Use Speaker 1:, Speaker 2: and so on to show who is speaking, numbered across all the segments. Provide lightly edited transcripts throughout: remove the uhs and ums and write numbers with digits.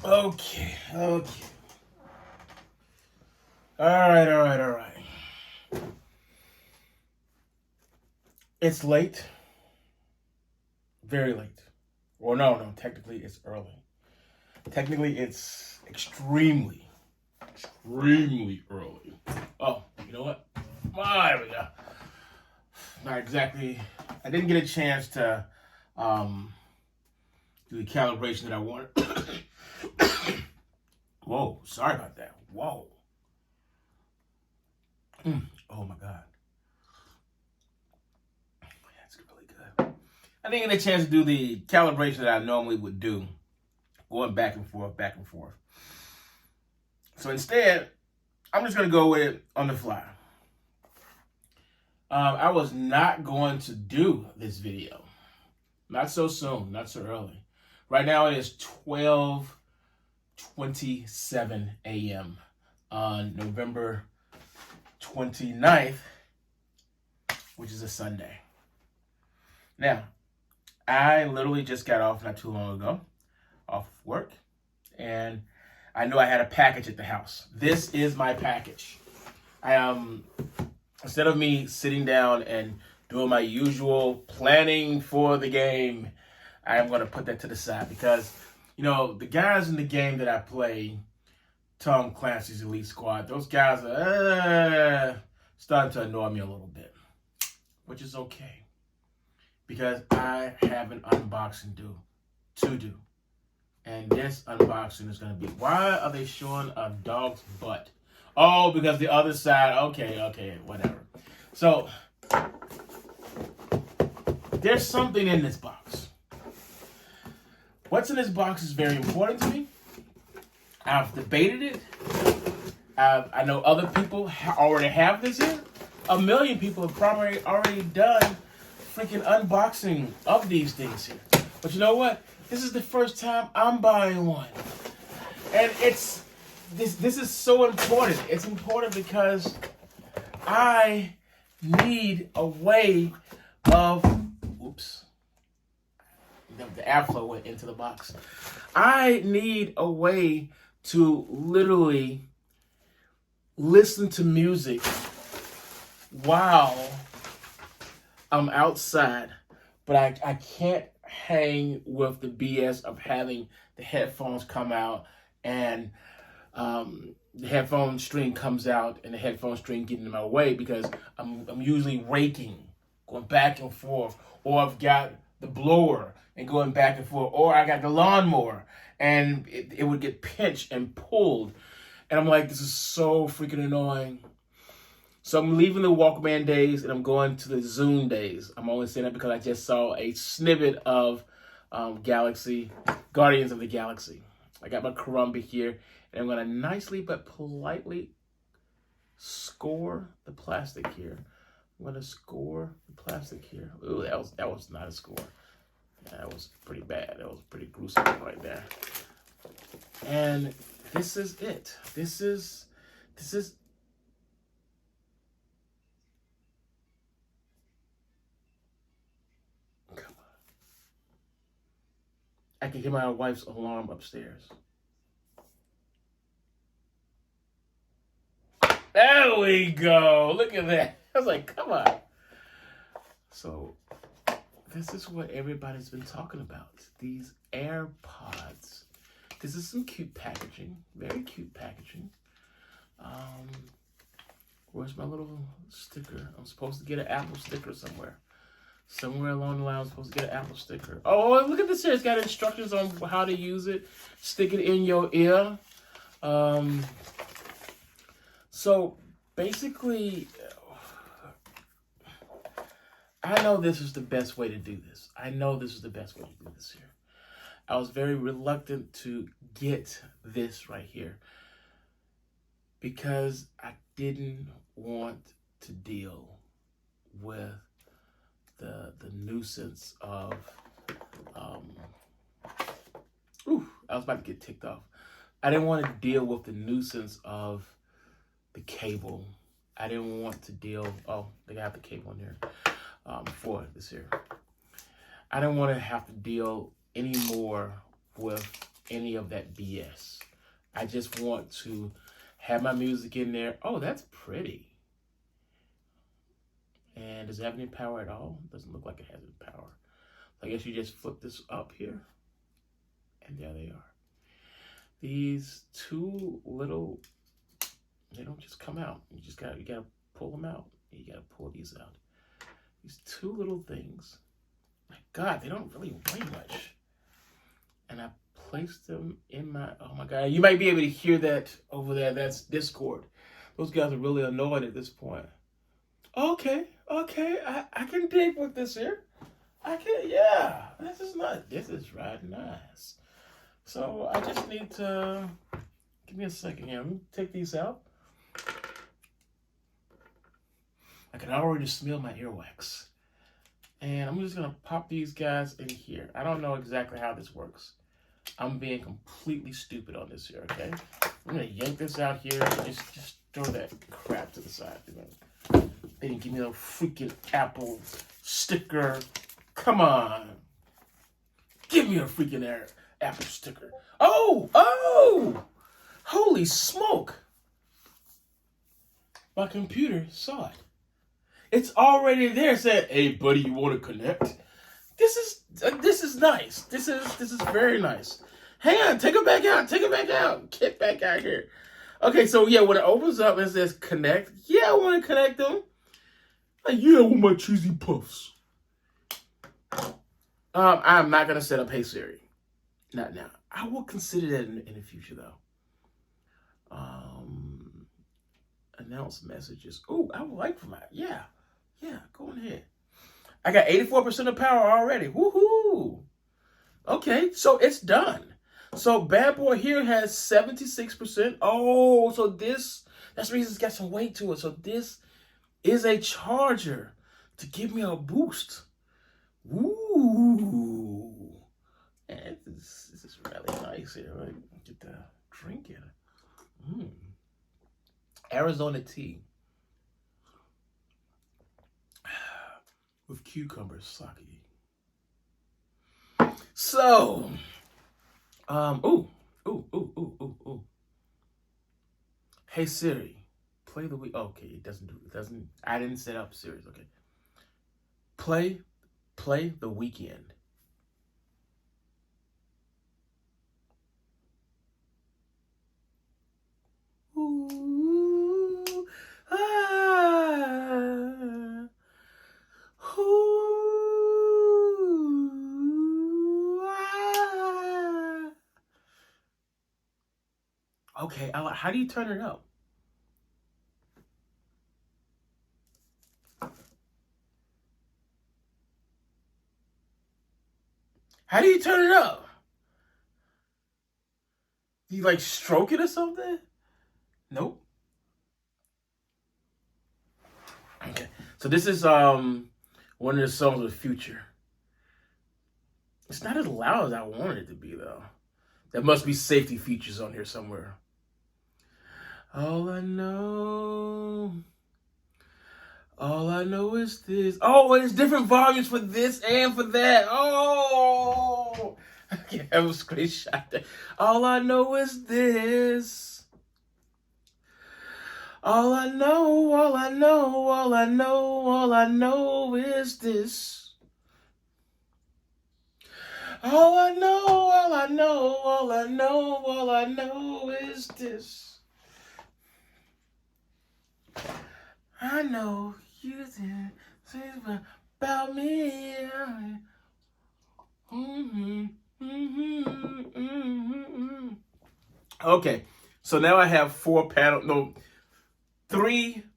Speaker 1: Okay. All right. It's late. Very late. Well, no. Technically, it's early. Technically, it's extremely early. Oh, you know what? There we go. Not exactly. I didn't get a chance to do the calibration that I wanted. Whoa, sorry about that. Whoa. Oh my God. That's really good. I didn't get a chance to do the calibration that I normally would do, going back and forth. So instead, I'm just going to go with it on the fly. I was not going to do this video. Not so soon, not so early. Right now it is 12:27 a.m. on November 29th, which is a Sunday. Now, I literally just got off not too long ago, off work, and I knew I had a package at the house. This is my package. Instead of me sitting down and doing my usual planning for the game, I am going to put that to the side because, the guys in the game that I play, Tom Clancy's Elite Squad, those guys are starting to annoy me a little bit, which is okay because I have an unboxing to do. And this unboxing is going to be, why are they showing a dog's butt? Oh, because the other side, okay, whatever. So, there's something in this box. What's in this box is very important to me. I've debated it. I know other people already have this here. 1 million people have probably already done freaking unboxing of these things here. But you know what? This is the first time I'm buying one. And this is so important. It's important because I need a way of, oops, the airflow went into the box. I need a way to literally listen to music while I'm outside, but I can't hang with the BS of having the headphones come out and the headphone string comes out and the headphone string getting in my way because I'm usually raking, going back and forth, or I've got the blower and going back and forth, or I got the lawnmower and it would get pinched and pulled. And I'm like, this is so freaking annoying. So I'm leaving the Walkman days and I'm going to the Zune days. I'm only saying that because I just saw a snippet of Guardians of the Galaxy. I got my Karumba here, and I'm going to nicely but politely score the plastic here. I'm going to score the plastic here. Ooh, that was not a score. That was pretty bad. That was pretty gruesome right there. And this is it. This is. Come on. I can hear my wife's alarm upstairs. There we go. Look at that. I was like, come on. So, this is what everybody's been talking about. These AirPods. This is some cute packaging. Very cute packaging. Where's my little sticker? I'm supposed to get an Apple sticker somewhere. Somewhere along the line, I'm supposed to get an Apple sticker. Oh, look at this here. It's got instructions on how to use it. Stick it in your ear. So basically, I know this is the best way to do this. I was very reluctant to get this right here because I didn't want to deal with the nuisance of I was about to get ticked off. I didn't want to deal with the nuisance of the cable. I didn't want to deal. Oh, they got the cable in here for this here. I didn't want to have to deal anymore with any of that BS. I just want to have my music in there. Oh, that's pretty. And does it have any power at all? Doesn't look like it has any power. I guess you just flip this up here. And there they are. These two little, they don't just come out. You gotta pull them out. You gotta pull these out. These two little things. My God, they don't really weigh much. And I placed them in my, oh my God. You might be able to hear that over there. That's Discord. Those guys are really annoyed at this point. Okay, I can dig with this here. I can, yeah. This is nice. This is right nice. So I just need to, give me a second here. Let me take these out. I can already smell my earwax. And I'm just gonna pop these guys in here. I don't know exactly how this works. I'm being completely stupid on this here, okay? I'm gonna yank this out here and just throw that crap to the side. They didn't give me no freaking Apple sticker. Come on. Give me a freaking Apple sticker. Oh! Holy smoke. My computer saw it. It's already there. It said, "Hey, buddy, you want to connect?" This is nice. This is very nice. Hang on. Take it back out. Get back out here. Okay, so yeah, when it opens up, it says connect. Yeah, I want to connect them. Like, yeah, with my cheesy puffs. I'm not gonna set up Hey Siri. Not now. I will consider that in the future, though. Announce messages. Oh, I would like for my, yeah, go on ahead. I got 84% of power already. Woohoo! Okay, so it's done. So bad boy here has 76%. Oh, so that's the reason it's got some weight to it. So this is a charger to give me a boost. Ooh. And this is really nice here. Right? Get the drink in. Arizona tea. With cucumber sake. So, ooh. Hey Siri, play the week. Okay, it doesn't. I didn't set up Siri's. Okay. Play the weekend. Ooh, ah, ooh, ah. Okay, how do you turn it up? How do you turn it up? Do you like stroke it or something? Nope. Okay. So this is one of the songs of the future. It's not as loud as I wanted it to be though. There must be safety features on here somewhere. All I know is this. Oh, and it's different volumes for this and for that. Oh, I can have a screenshot there. All I know is this. All I know is this. All I know is this. I know you didn't say about me. Okay, so now I have 3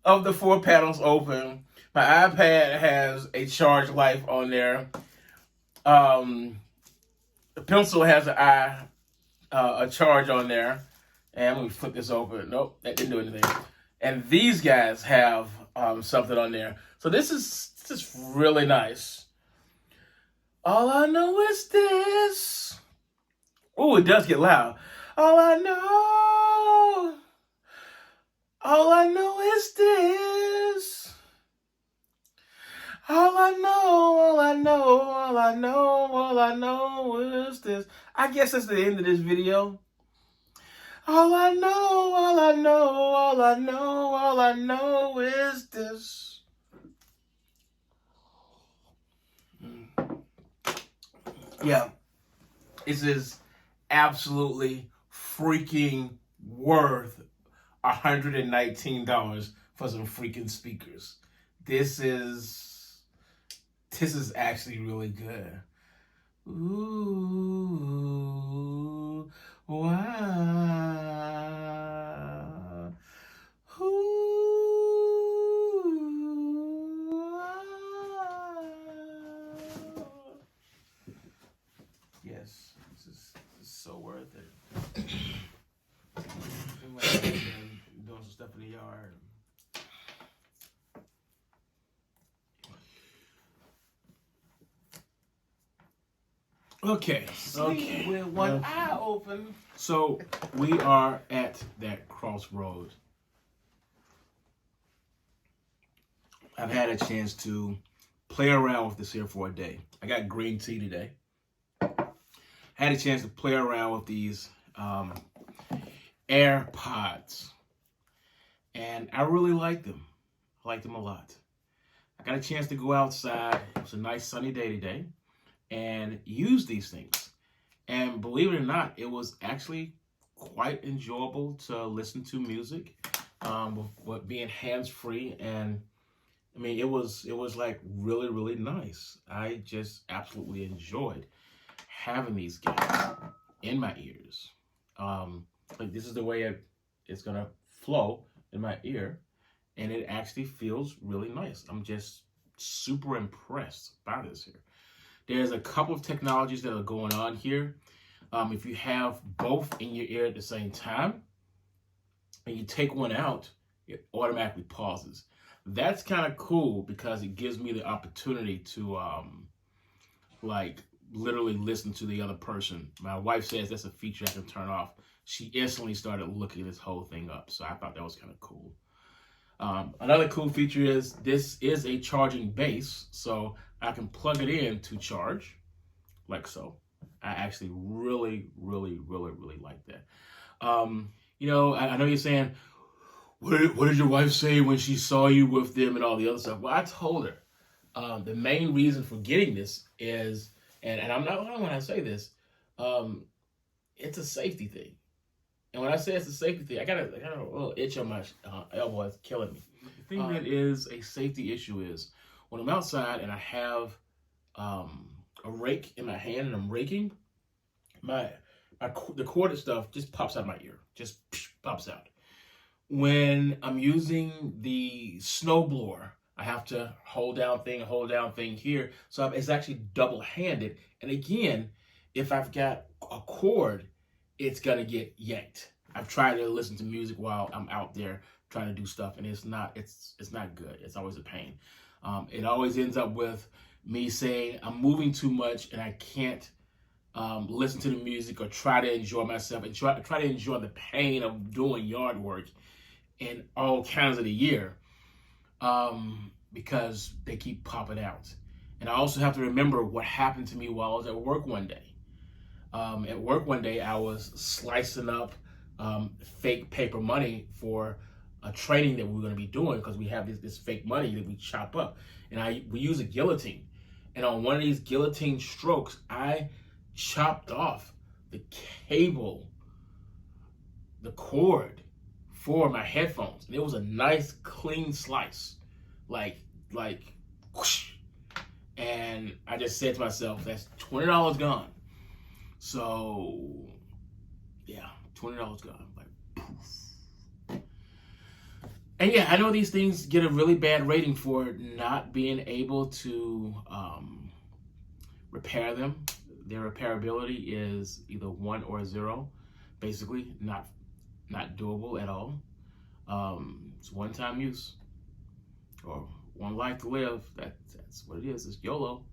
Speaker 1: of the 4 panels open. My iPad has a charge life on there. The pencil has a charge on there. And I'm going to flip this over. Nope, that didn't do anything. And these guys have something on there. So this is really nice. All I know is this. Oh, it does get loud. All I know is this. All I know, all I know, all I know, all I know is this. I guess that's the end of this video. All I know, all I know, all I know, all I know is this. Yeah, this is absolutely freaking worth $119 for some freaking speakers. This is actually really good. Ooh, wow. Ooh, wow. Yes, this is so worth it. Doing some stuff in the yard. Okay. With one eye open. So we are at that crossroads. I've had a chance to play around with this here for a day. I got green tea today. Had a chance to play around with these AirPods. And I really like them. I like them a lot. I got a chance to go outside. It was a nice sunny day today. And use these things. And believe it or not, it was actually quite enjoyable to listen to music with being hands-free. And I mean, it was like really, really nice. I just absolutely enjoyed having these guys in my ears. Like this is the way it's gonna flow in my ear, and it actually feels really nice. I'm just super impressed by this here. There's a couple of technologies that are going on here. If you have both in your ear at the same time, and you take one out, it automatically pauses. That's kind of cool because it gives me the opportunity to like literally listen to the other person. My wife says that's a feature I can turn off. She instantly started looking this whole thing up, so I thought that was kind of cool. Another cool feature is this is a charging base, so I can plug it in to charge, like so. I actually really, really, really, really like that. You know, I know you're saying, what did your wife say when she saw you with them and all the other stuff? Well, I told her the main reason for getting this is, and I'm not lying when I say this, it's a safety thing. And when I say it's a safety thing, I got a little itch on my elbow. It's killing me. The thing that is a safety issue is when I'm outside and I have a rake in my hand and I'm raking, the corded stuff just pops out of my ear. Just pops out. When I'm using the snowblower, I have to hold down thing here. So it's actually double-handed. And again, if I've got a cord, it's gonna get yanked. I've tried to listen to music while I'm out there trying to do stuff, and it's not good. It's always a pain. It always ends up with me saying I'm moving too much and I can't listen to the music or try to enjoy myself and try to enjoy the pain of doing yard work in all kinds of the year because they keep popping out. And I also have to remember what happened to me while I was at work one day. At work one day, I was slicing up fake paper money for a training that we were going to be doing because we have this fake money that we chop up. And we use a guillotine. And on one of these guillotine strokes, I chopped off the cable, the cord for my headphones. And it was a nice, clean slice. Like whoosh. And I just said to myself, that's $20 gone. So, yeah, $20 gone. Like, poof. And yeah, I know these things get a really bad rating for not being able to repair them. Their repairability is either 1 or 0. Basically, not doable at all. It's one-time use or one life to live. That's what it is. It's YOLO.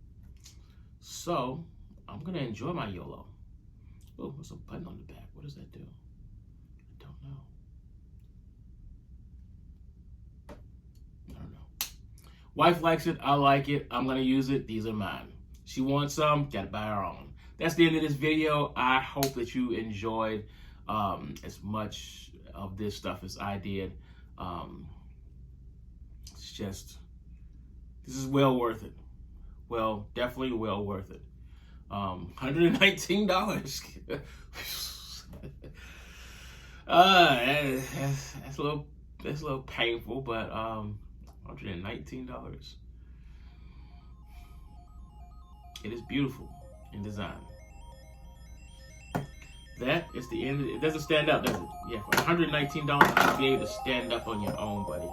Speaker 1: So I'm gonna enjoy my YOLO. Oh, there's a button on the back. What does that do? I don't know. Wife likes it. I like it. I'm going to use it. These are mine. She wants some. Got to buy her own. That's the end of this video. I hope that you enjoyed as much of this stuff as I did. It's just, this is well worth it. Well, definitely well worth it. $119. That's a little painful, but $119. It is beautiful in design. That is the end of it. It doesn't stand up, does it? Yeah, for $119, you'll be able to stand up on your own, buddy.